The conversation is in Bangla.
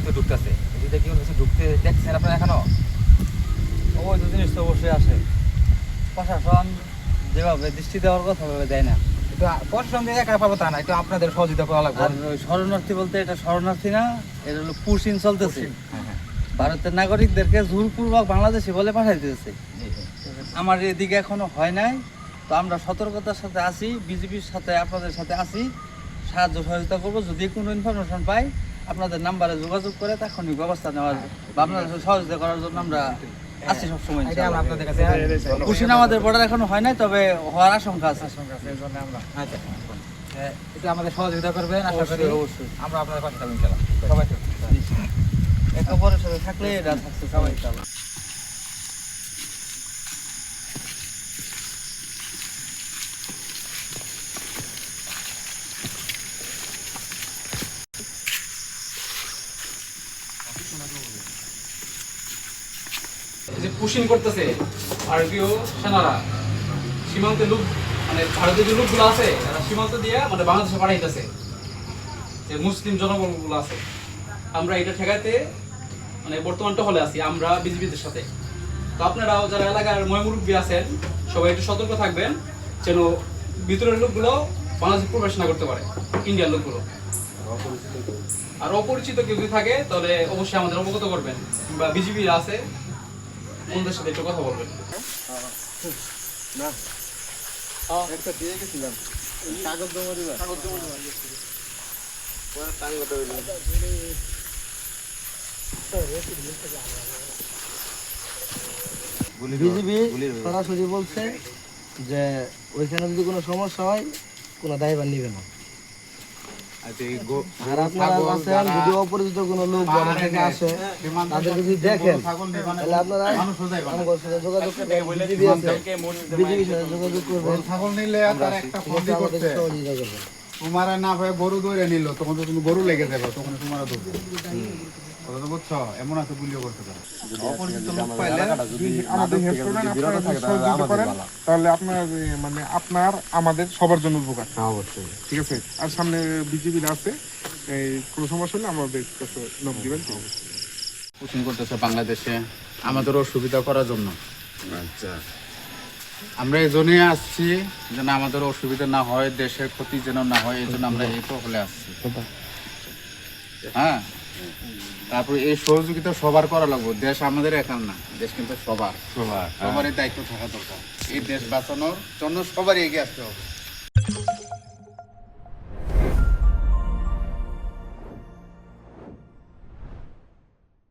কিন্তু ঢুকতেছে, এদিকে কি কিছু ঢুকতে দেখছেন আপনারা এখনো? ওই তো জিনিস তো অবশ্যই আসে, প্রশাসন যেভাবে দৃষ্টি দেওয়ার কথা ভাবে দেয় না। একটু প্রশাসন দিয়ে একা পাবো তা না, একটু আপনাদের সহযোগিতা করা লাগবে। আর ওই শরণার্থী বলতে এটা শরণার্থী না, এটা হলো পুশিং চলতেছে। হ্যাঁ হ্যাঁ ভারতের নাগরিকদেরকে জোরপূর্বক বাংলাদেশে বলে পাঠাই দিয়েছে। জি জি। আমার এদিকে এখনো হয় নাই, তো আমরা সতর্কতার সাথে আছি, বিজেপির সাথে আপনাদের সাথে আছি, সাহায্য সহযোগিতা করবো। যদি কোনো ইনফরমেশন পাই আপনাদের নাম্বারে যোগাযোগ করে তাৎক্ষণিক ব্যবস্থা নেওয়ার বা আপনাদের সাথে সহযোগিতা করার জন্য আমরা আছি সবসময়। এটা আমরা আপনাদের কাছে পুশিং আমাদের বর্ডার এখনো হয় নাই, তবে হওয়ার আশঙ্কা আছে। এই জন্য আমরা আচ্ছা একটু আমাদের সহযোগিতা করবেন, আশা করি অবশ্যই আমরা আপনাদের পাশে থাকবো ইনশাআল্লাহ। সবাই একে অপরের সাথে থাকলে এটা থাকছে সবাই। যে পুশিং করতেছে ভারতীয় সেনারা সীমান্তে লোক, মানে ভারতীয় যে লোকগুলো আছে তারা সীমান্ত দিয়ে মানে বাংলাদেশে পাঠাইতেছে, যে মুসলিম জনগণগুলো আছে। আমরা এটা ঠেকাইতে মানে বর্তমান টহলে আছি আমরা বিজেপিদের সাথে। তো আপনারাও যারা এলাকার ময়মুরব্বী আছেন সবাই একটু সতর্ক থাকবেন, যেন ভিতরের লোকগুলো বাংলাদেশে প্রবেশ না করতে পারে, ইন্ডিয়ার লোকগুলো। আর অপরিচিত কেউ যদি থাকে তাহলে অবশ্যই আমাদের অবগত করবেন, কিংবা বিজেপি আছে ওদের সাথে একটু কথা বলবেন। বিজিবি সরাসরি বলছে যে ওইখানে যদি কোনো সমস্যা হয় কোনো দায়ভার নিবে না। আর আপনারা আছেন, যদি অপরিচিত কোনো লোক বাইরে থেকে আসে তাদেরকে যদি দেখেন তাহলে আপনারা আমার সাথে যোগাযোগ করবেন, বিজিবি আছে, বিজিবির সাথে যোগাযোগ করবেন, ছাগল নিলে তার একটা ফন্দি আমাদের করতে সহযোগিতা করবেন। তোমার না ভাই গরু দৌড়ে নিল, তখন তো তুমি গরু লেগে যাবে, তখন তোমার ধরবে। কথা তো বুঝছো, এমন আছে গুলিও করতে পারে। অপরিচিত লোক পাইলে আমাদের হেল্প করবেন, আপনারা যদি সহযোগিতা করেন তাহলে আপনার মানে আপনার আমাদের সবার জন্য উপকার। অবশ্যই ঠিক আছে? আর সামনে বিজেপি আছে, এই কোনো সমস্যা হলে আমাদের কাছে লোক দিবেন। পুশিং করতেছে বাংলাদেশে আমাদের অসুবিধা করার জন্য। আচ্ছা, আমরা এই জন্যই আসছি যেন আমাদের অসুবিধা না হয়, দেশের ক্ষতি যেন না হয়, এই জন্য আমরা এই তো হলে আসছি। হ্যাঁ, তারপরে এই সহযোগিতা সবার করা লাগবে, দেশ আমাদের একার না, দেশ কিন্তু সবার, সবারই দায়িত্ব থাকা দরকার। এই দেশ বাঁচানোর জন্য সবারই এগিয়ে আসতে হবে।